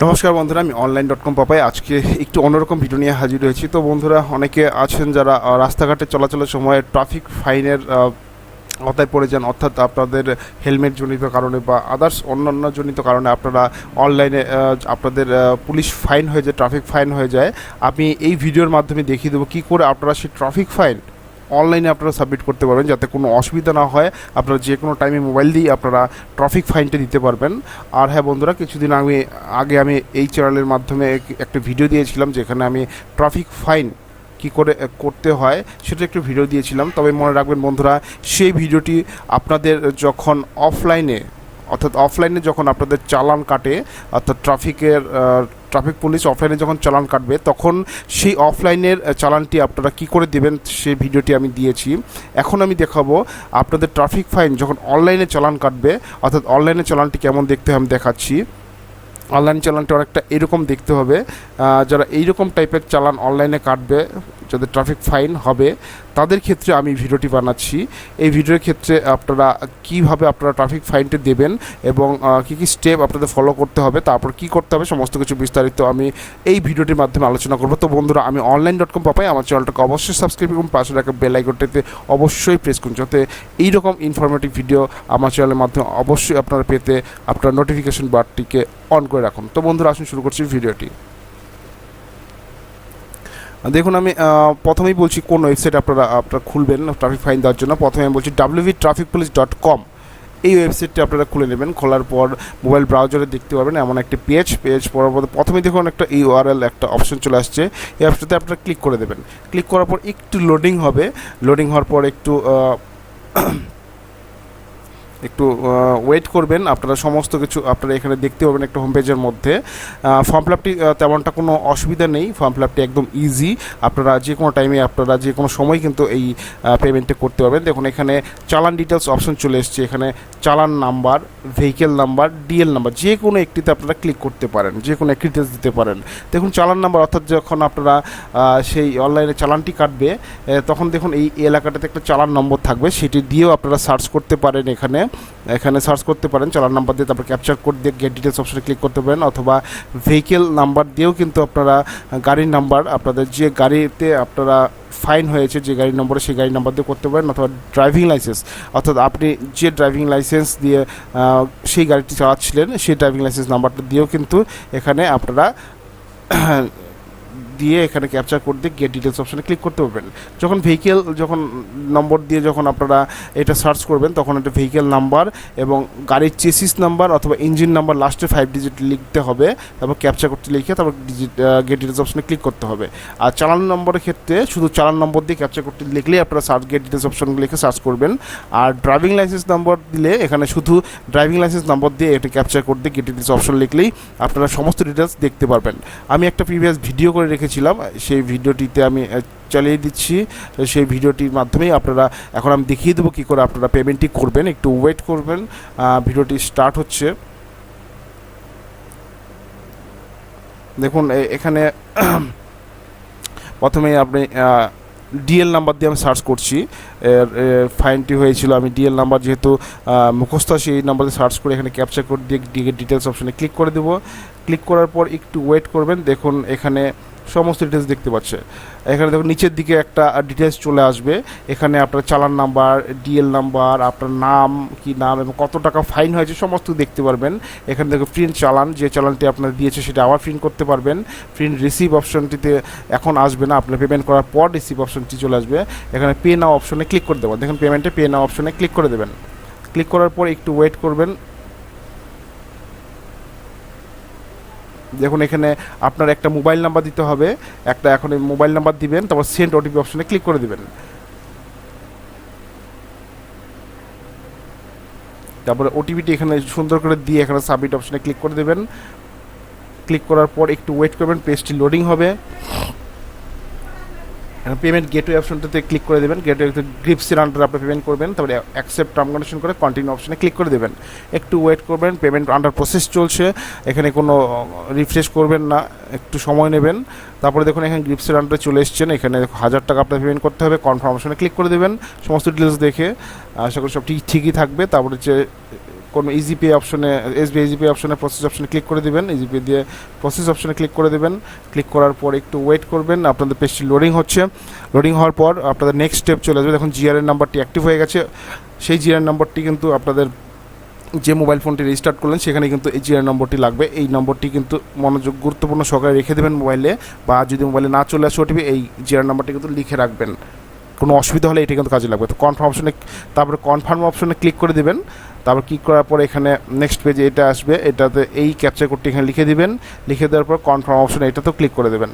নমস্কার বন্ধুরা, আমি Online.com.প আজকে একটু অন্যরকম ভিডিও নিয়ে হাজির হয়েছি। তো বন্ধুরা, অনেকে আছেন যারা রাস্তাঘাটে চলাচলের সময় ট্রাফিক ফাইনের আওতায় পড়ে যান, অর্থাৎ আপনাদের হেলমেট জনিত কারণে বা আদার্স অন্যান্য জনিত কারণে আপনারা অনলাইনে আপনাদের পুলিশ ফাইন হয়ে যায়, ট্রাফিক ফাইন হয়ে যায়। আমি এই ভিডিওর মাধ্যমে দেখিয়ে দেবো কী করে আপনারা সেই ট্রাফিক ফাইন অনলাইনে আপনারা সাবমিট করতে পারবেন, যাতে কোনো অসুবিধা না হয়। আপনারা যে কোনো টাইমে মোবাইল দিয়ে আপনারা ট্রাফিক ফাইনটা দিতে পারবেন। আর হ্যাঁ বন্ধুরা, কিছুদিন আগে আমি এই চ্যানেলের মাধ্যমে একটা ভিডিও দিয়েছিলাম, যেখানে আমি ট্রাফিক ফাইন কী করে করতে হয় সেটা একটু ভিডিও দিয়েছিলাম। তবে মনে রাখবেন বন্ধুরা, সেই ভিডিওটি আপনাদের যখন অফলাইনে যখন আপনাদের চালান কাটে, অর্থাৎ ট্রাফিক পুলিশ অফলাইনে যখন চালান কাটবে, তখন সেই অফলাইনের চালানটি আপনারা কি করে দেবেন সেই ভিডিওটি আমি দিয়েছি। এখন আমি দেখাবো আপনাদের ট্রাফিক ফাইন যখন অনলাইনে চালান কাটবে, অর্থাৎ অনলাইনে চালানটি কেমন দেখতে হয় আমি দেখাচ্ছি। অনলাইন চালানটা অনেকটা এরকম দেখতে হবে। যারা এইরকম টাইপের চালান অনলাইনে কাটবে, যাদের ট্রাফিক ফাইন হবে, তাদের ক্ষেত্রে আমি ভিডিওটি বানাচ্ছি। এই ভিডিওর ক্ষেত্রে আপনারা কীভাবে আপনারা ট্রাফিক ফাইনটি দেবেন এবং কী কী স্টেপ আপনাদের ফলো করতে হবে, তারপর কী করতে হবে, সমস্ত কিছু বিস্তারিত আমি এই ভিডিওটির মাধ্যমে আলোচনা করব। তো বন্ধুরা, আমি Online.com.প আমার চ্যানেলটাকে অবশ্যই সাবস্ক্রাইব এবং পাশে রাখা বেল আইকনটিতে অবশ্যই প্রেস করুন, যাতে এইরকম ইনফরমেটিভ ভিডিও আমার চ্যানেলের মাধ্যমে অবশ্যই আপনারা পেতে আপনার নোটিফিকেশন বারটিকে অন করে রাখুন। তো বন্ধুরা, আসুন শুরু করছি ভিডিওটি। দেখুন, আমি প্রথমেই বলছি কোন ওয়েবসাইট আপনারা খুলবেন ট্রাফিক ফাইন দেওয়ার জন্য। প্রথমে আমি বলছি www.trafficpolice.com। এই ওয়েবসাইটটি আপনারা খুলে নেবেন। খোলার পর মোবাইল ব্রাউজারে দেখতে পাবেন এমন একটি পেজ পরবর্তী প্রথমেই দেখুন একটা ইউআরএল একটা অপশন চলে আসছে। এই অপশনটাতে আপনারা ক্লিক করে দেবেন। ক্লিক করার পর একটু লোডিং হবে। লোডিং হওয়ার পর একটু ওয়েট করবেন। আপনারা সমস্ত কিছু আপনারা এখানে দেখতে পাবেন একটা হোম পেজের মধ্যে। ফর্ম ফিল আপটি তেমনটা কোনো অসুবিধা নেই, ফর্ম ফিল আপটি একদম ইজি। আপনারা যে কোনো টাইমে আপনারা যে কোনো সময় কিন্তু এই পেমেন্টটা করতে পারবেন। দেখুন, এখানে চালান ডিটেলস অপশন চলে এসছে। এখানে চালান number, vehicle number, DL number, যে কোনো একটিতে আপনারা ক্লিক করতে পারেন, যে কোনো একটি ডিটেলস দিতে পারেন। দেখুন, চালান নাম্বার অর্থাৎ যখন আপনারা সেই অনলাইনে চালানটি কাটবে, তখন দেখুন এই এলাকাটাতে একটা চালান নম্বর থাকবে, সেটি দিয়েও আপনারা সার্চ করতে পারেন। এখানে সার্চ করতে পারেন চালান নাম্বার দিয়ে, তারপর ক্যাপচার কোড দিয়ে গেট ডিটেলস অপশনে ক্লিক করতে পারেন, অথবা ভেহিকেল নাম্বার দিয়েও কিন্তু আপনারা গাড়ির নাম্বার, আপনাদের যে গাড়িতে আপনারা ফাইন হয়েছে যে গাড়ির নম্বরে, সেই গাড়ির নাম্বার দিয়ে করতে পারেন, অথবা ড্রাইভিং লাইসেন্স, অর্থাৎ আপনি যে ড্রাইভিং লাইসেন্স দিয়ে সেই গাড়িটি চালাচ্ছিলেন সেই ড্রাইভিং লাইসেন্স নাম্বারটা দিয়েও কিন্তু এখানে আপনারা এখানে ক্যাপচার কোড দিয়ে গেট ডিটেলস অপশনে ক্লিক করতে পারবেন। যখন নম্বর দিয়ে যখন আপনারা এটা সার্চ করবেন, তখন একটা ভেহিকেল নাম্বার এবং গাড়ির চেসিস নাম্বার অথবা ইঞ্জিন নাম্বার লাস্টে 5 ডিজিট লিখতে হবে, তারপর ক্যাপচার কোডটি লিখে তারপর গেট ডিটেলস অপশনে ক্লিক করতে হবে। আর চালান নম্বরের ক্ষেত্রে শুধু চালান নম্বর দিয়ে ক্যাপচার কোডটি লিখলেই আপনারা গেট ডিটেলস অপশন লিখে সার্চ করবেন। আর ড্রাইভিং লাইসেন্স নাম্বার দিলে এখানে শুধু ড্রাইভিং লাইসেন্স নাম্বার দিয়ে এটা ক্যাপচার কোড দিয়ে গেট ডিটেলস অপশন লিখলেই আপনারা সমস্ত ডিটেলস দেখতে পারবেন। আমি একটা প্রিভিয়াস ভিডিও করে রেখেছিলাম, সেই ভিডিওটিতে আমি চালিয়ে দিচ্ছি। সেই ভিডিওটির মাধ্যমেই আপনারা এখন আমি দেখিয়ে দেবো কী করে আপনারা পেমেন্টটি করবেন। একটু ওয়েট করবেন, ভিডিওটি স্টার্ট হচ্ছে। দেখুন, এখানে প্রথমে আপনি ডিএল নাম্বার দিয়ে আমি সার্চ করছি। ফাইনটি হয়েছিল, আমি ডিএল নাম্বার যেহেতু মুখস্থ সেই নাম্বার দিয়ে সার্চ করে এখানে ক্যাপচার কোড দিয়ে ডিটেলস অপশনে ক্লিক করে দেবো। ক্লিক করার পর একটু ওয়েট করবেন। দেখুন, এখানে সমস্ত ডিটেলস দেখতে পাচ্ছে। এখানে দেখুন নিচের দিকে একটা ডিটেলস চলে আসবে। এখানে আপনার চালান নাম্বার, ডিএল নাম্বার, আপনার নাম কি নাম এবং কত টাকা ফাইন হয়েছে সমস্ত দেখতে পারবেন। এখানে দেখুন প্রিন্ট চালান, যে চালানটি আপনার দিয়েছে সেটা আবার প্রিন্ট করতে পারবেন। প্রিন্ট রিসিভ অপশনটিতে এখন আসবে না, আপনার পেমেন্ট করার পর রিসিভ অপশনটি চলে আসবে। এখানে পে নাও অপশনে ক্লিক করে দেবেন। দেখুন, পেমেন্টে পে নাও অপশনে ক্লিক করে দেবেন। ক্লিক করার পর একটু ওয়েট করবেন। দেখুন, এখানে আপনার একটা মোবাইল নাম্বার দিতে হবে, এখন মোবাইল নাম্বার দিবেন, তারপর সেন্ড ওটিপি অপশনে ক্লিক করে দেবেন। তারপরে ওটিপিটি এখানে সুন্দর করে দিয়ে এখানে সাবমিট অপশনে ক্লিক করে দেবেন। ক্লিক করার পর একটু ওয়েট করবেন, পেজটি লোডিং হবে। পেমেন্ট গেটওয়ে অপশনটাতে ক্লিক করে দেবেন। গেটওয়েতে গ্রিপসের আন্ডারে আপনি পেমেন্ট করবেন, তারপরে অ্যাকসেপ্ট টার্ম কন্ডিশন করে কন্টিনিউ অপশনে ক্লিক করে দেবেন। একটু ওয়েট করবেন, পেমেন্ট আন্ডার প্রসেস চলছে, এখানে কোনো রিফ্রেশ করবেন না, একটু সময় নেবেন। তারপরে দেখুন এখানে গ্রিপসের আন্ডারে চলে এসছেন, এখানে 1000 টাকা আপনার পেমেন্ট করতে হবে। কনফার্ম অপশনে ক্লিক করে দেবেন। সমস্ত ডিটেলস দেখে আশা করি সব ঠিকই থাকবে। তারপরে কোনো ইজিপে অপশনে এসবিআই ইজিপে অপশনে প্রসেস অপশনে ক্লিক করে দেবেন, ইজিপে দিয়ে প্রসেস অপশনে ক্লিক করে দেবেন। ক্লিক করার পর একটু ওয়েট করবেন, আপনাদের পেজটি লোডিং হচ্ছে। লোডিং হওয়ার পর আপনাদের নেক্সট স্টেপ চলে আসবে। দেখুন জিআরএন নাম্বারটি অ্যাক্টিভ হয়ে গেছে। সেই জিআরএন নাম্বারটি কিন্তু আপনাদের যে মোবাইল ফোনটি রেজিস্টার্ট করলেন সেখানে কিন্তু এই জিআর নম্বরটি লাগবে। এই নম্বরটি কিন্তু মনোযোগ গুরুত্বপূর্ণ সহকারে রেখে দেবেন মোবাইলে, বা যদি মোবাইলে না চলে আসে ওটিপি, এই জিআর নাম্বারটি কিন্তু লিখে রাখবেন। কোনো অসুবিধা হলে এটি কিন্তু কাজে লাগবে। তো কনফার্ম অপশনে, তারপরে কনফার্ম অপশনে ক্লিক করে দেবেন। তারপর ক্লিক করার পর এখানে নেক্সট পেজে এটা আসবে, এটাতে এই ক্যাপচার কোডটি এখানে লিখে দিবেন। লিখে দেওয়ার পর কনফার্ম অপশনে এটাতেও ক্লিক করে দেবেন।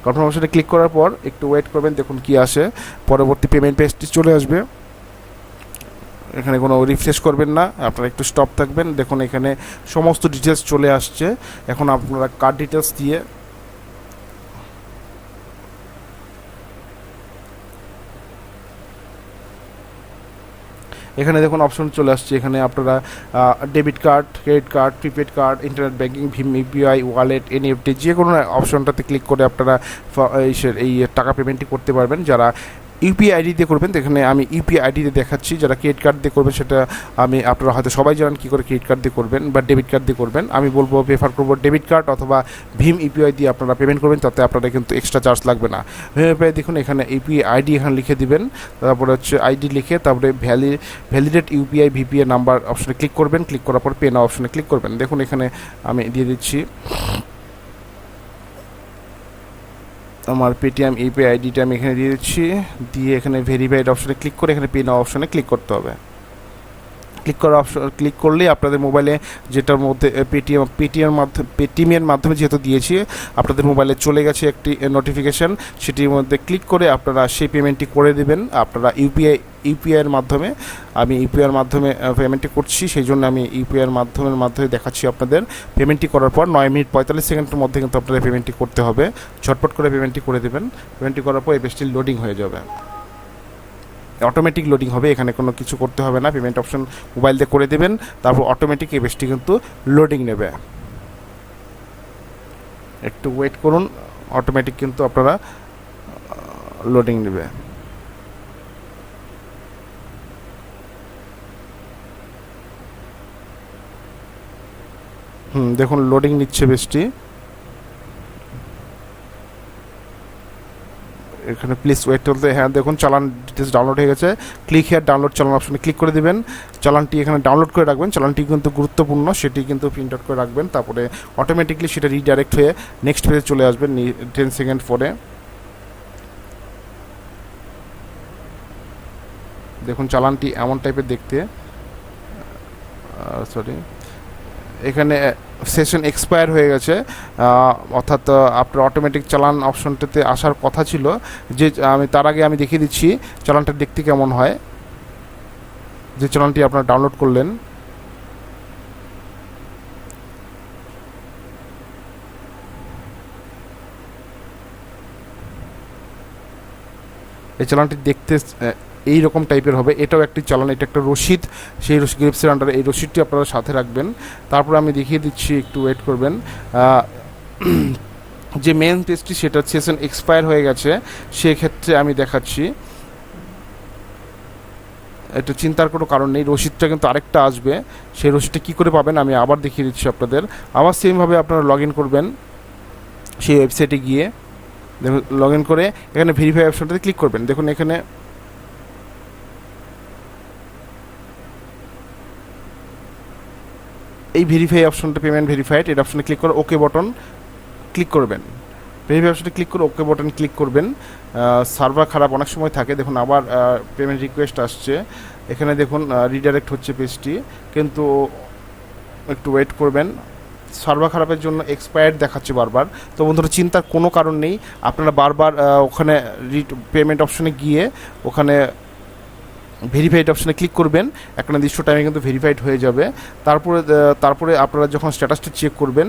কনফার্ম অপশনে ক্লিক করার পর একটু ওয়েট করবেন, দেখুন কি আসে। পরবর্তী পেমেন্ট পেজটি চলে আসবে। এখানে কোনো রিফ্রেশ করবেন না, আপনারা একটু স্টপ থাকবেন। দেখুন এখানে সমস্ত ডিটেলস চলে আসছে। এখন আপনারা কার্ড ডিটেলস দিয়ে এখানে দেখুন অপশন চলে আসছে। এখানে আপনারা debit card, credit card, prepaid card, internet banking, ভীম ইউপিআই, ওয়ালেট, এনইএফটি যে কোনো অপশনটাতে ক্লিক করে আপনারা এই টাকা পেমেন্টটি করতে পারবেন। যারা ইউপিআই আইডি দিয়ে করবেন, এখানে আমি ইউপিআই আইডি দিয়ে দেখাচ্ছি। যারা ক্রেডিট কার্ড দিয়ে করবেন সেটা আপনারা হয়তো সবাই জানেন কী করে ক্রেডিট কার্ড দিয়ে করবেন বা ডেবিট কার্ড দিয়ে করবেন। আমি বলবো প্রেফার করবো ডেবিট কার্ড অথবা ভীম ইউপিআই দিয়ে আপনারা পেমেন্ট করবেন, তাতে আপনারা কিন্তু এক্সট্রা চার্জ লাগবে না। ভীম ইউপিআই দেখুন এখানে ইউপিআই আইডি এখানে লিখে দিবেন। তারপরে হচ্ছে আইডি লিখে তারপরে ভ্যালিডেট ইউপিআই ভিপিএ নাম্বার অপশনে ক্লিক করবেন। ক্লিক করার পর পে নাও অপশনে ক্লিক করবেন। দেখুন এখানে আমি দিয়ে দিচ্ছি আমার পেটিএম ইউপিআই আইডিটা আমি এখানে দিয়ে দিচ্ছি। দিয়ে এখানে ভেরিফাইড অপশনে ক্লিক করে এখানে পে নাও অপশনে ক্লিক করতে হবে। ক্লিক করলেই আপনাদের মোবাইলে, যেটার মধ্যে পেটিএমের মাধ্যমে যেহেতু দিয়েছি, আপনাদের মোবাইলে চলে গেছে একটি নোটিফিকেশান। সেটির মধ্যে ক্লিক করে আপনারা সেই পেমেন্টটি করে দেবেন। আপনারা ইউপিআইয়ের মাধ্যমে, আমি ইউপিআইয়ের মাধ্যমে পেমেন্টটি করছি, সেই জন্য আমি ইউপিআইয়ের মাধ্যমে দেখাচ্ছি আপনাদের। পেমেন্টটি করার পর 9 মিনিট 45 সেকেন্ডের মধ্যে কিন্তু আপনাদের পেমেন্টটি করতে হবে। ঝটপট করে পেমেন্টটি করে দেবেন। পেমেন্টটি করার পর এই পেজটি লোডিং হয়ে যাবে, অটোমেটিক লোডিং হবে। এখানে কোনো কিছু করতে হবে না, পেমেন্ট অপশন মোবাইল দিয়ে করে দেবেন, তারপর অটোমেটিক এই পেজটি কিন্তু লোডিং নেবে। একটু ওয়েট করুন, অটোমেটিক কিন্তু আপনারা লোডিং নেবে। দেখুন লোডিং নিচ্ছে পেজটি। এখানে প্লিজ ওয়েট করতে, হ্যাঁ দেখুন চালান ডিটেলস ডাউনলোড হয়ে গেছে। ক্লিক হেয়ার ডাউনলোড চালান অপশনে ক্লিক করে দেবেন। চালানটি এখানে ডাউনলোড করে রাখবেন। চালানটি কিন্তু গুরুত্বপূর্ণ, সেটি কিন্তু প্রিন্ট আউট করে রাখবেন। তারপরে অটোমেটিকলি সেটা রিডাইরেক্ট হয়ে নেক্সট পেজে চলে আসবেন 10 সেকেন্ড পরে। দেখুন চালানটি এমন টাইপের দেখতে, এখানে সেশন এক্সপায়ার হয়ে গেছে, অর্থাৎ আপনার অটোমেটিক চালান অপশনটাতে আসার কথা ছিল। যে আমি তার আগে আমি দেখিয়ে দিচ্ছি চালানটা দেখতে কেমন হয়। যে চালানটি আপনারা ডাউনলোড করলেন, এই চালানটি দেখতে এই রকম টাইপের হবে। এটাও একটি চালান, এটা একটা রসিদ। সেই গ্রিপসের আন্ডারে এই রসিদটি আপনারা সাথে রাখবেন। তারপর আমি দেখিয়ে দিচ্ছি, একটু ওয়েট করবেন। যে মেন পেজটি সেটা সেশন এক্সপায়ার হয়ে গেছে, সেক্ষেত্রে আমি দেখাচ্ছি। এটা চিন্তার কোনো কারণ নেই, রসিদটা কিন্তু আরেকটা আসবে। সেই রসিদটা কী করে পাবেন আমি আবার দেখিয়ে দিচ্ছি আপনাদের। আবার সেমভাবে আপনারা লগ ইন করবেন সেই ওয়েবসাইটে গিয়ে। দেখুন লগ ইন করে এখানে ভেরিফাই অপশনটাতে ক্লিক করবেন। দেখুন এখানে এই ভেরিফাই অপশনটা, পেমেন্ট ভেরিফাইড, এই অপশনে ক্লিক করে ওকে বটন ক্লিক করবেন। ভেরিফাই অপশনে ক্লিক করে ওকে বটন ক্লিক করবেন। সার্ভার খারাপ অনেক সময় থাকে। দেখুন আবার পেমেন্ট রিকোয়েস্ট আসছে। এখানে দেখুন রিডাইরেক্ট হচ্ছে পেজটি, কিন্তু একটু ওয়েট করবেন। সার্ভার খারাপের জন্য এক্সপায়ার্ড দেখাচ্ছে বারবার। তো বন্ধুরা চিন্তার কোনো কারণ নেই, আপনারা বারবার ওখানে পেমেন্ট অপশনে গিয়ে ওখানে ভেরিফাইড অপশনে ক্লিক করবেন। একটা নির্দিষ্ট টাইমে কিন্তু ভেরিফাইড হয়ে যাবে। তারপরে আপনারা যখন স্ট্যাটাসটি চেক করবেন,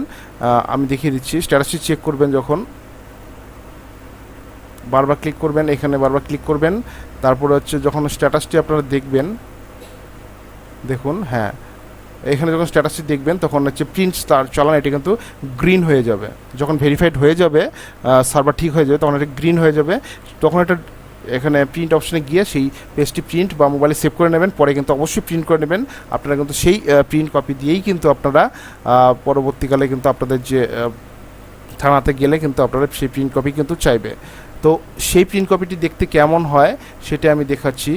আমি দেখিয়ে দিচ্ছি। স্ট্যাটাসটি চেক করবেন যখন, বারবার ক্লিক করবেন, এখানে বারবার ক্লিক করবেন। তারপরে হচ্ছে যখন স্ট্যাটাসটি আপনারা দেখবেন, দেখুন হ্যাঁ এখানে যখন স্ট্যাটাসটি দেখবেন তখন হচ্ছে প্রিন্ট চালান, এটি কিন্তু গ্রিন হয়ে যাবে। যখন ভেরিফাইড হয়ে যাবে, সার্ভার ঠিক হয়ে যাবে, তখন এটা গ্রিন হয়ে যাবে। তখন এটা এখানে প্রিন্ট অপশানে গিয়ে সেই পেজটি প্রিন্ট বা মোবাইলে সেভ করে নেবেন। পরে কিন্তু অবশ্যই প্রিন্ট করে নেবেন। আপনারা কিন্তু সেই প্রিন্ট কপি দিয়েই কিন্তু আপনারা পরবর্তীকালে কিন্তু আপনাদের যে থানাতে গেলে কিন্তু আপনারা সেই প্রিন্ট কপি কিন্তু চাইবে। তো সেই প্রিন্ট কপিটি দেখতে কেমন হয় সেটা আমি দেখাচ্ছি।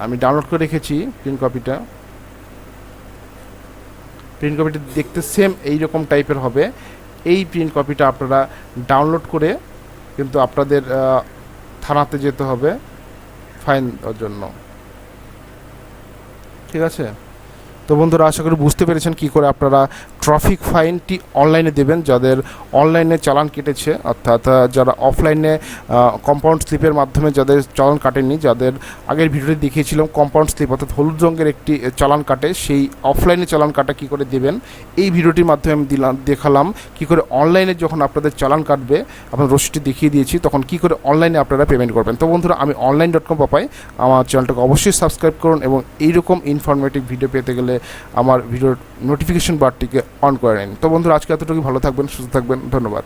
আমি ডাউনলোড করে রেখেছি প্রিন্ট কপিটা। প্রিন্ট কপিটা দেখতে সেম এইরকম টাইপের হবে। এই প্রিন্ট কপিটা আপনারা ডাউনলোড করে কিন্তু আপনাদের থানাতে যেতে হবে ফাইন দেওয়ার জন্য। ঠিক আছে? তো বন্ধুরা, আশা করি বুঝতে পেরেছেন কী করে আপনারা ট্রাফিক ফাইনটি অনলাইনে দেবেন। যাদের অনলাইনে চালান কেটেছে, অর্থাৎ যারা অফলাইনে কম্পাউন্ড স্লিপের মাধ্যমে যাদের চালান কাটেননি, যাদের আগের ভিডিওতে দেখিয়েছিলাম কম্পাউন্ড স্লিপ অর্থাৎ হলুদ রঙের একটি চালান কাটে, সেই অফলাইনে চালান কাটা কী করে দেবেন এই ভিডিওটির মাধ্যমে আমি দেখালাম কী করে অনলাইনে যখন আপনাদের চালান কাটবে, আপনার রসিদটি দেখিয়ে দিয়েছি, তখন কী করে অনলাইনে আপনারা পেমেন্ট করবেন। তো বন্ধুরা, আমি online.com.প আমার চ্যানেলটাকে অবশ্যই সাবস্ক্রাইব করুন এবং এইরকম ইনফরমেটিভ ভিডিও পেতে গেলে আমার ভিডিওর নোটিফিকেশন বারটিকে অন করে নিন। তো বন্ধুরা, আজকে এতটুকু। ভালো থাকবেন, সুস্থ থাকবেন, ধন্যবাদ।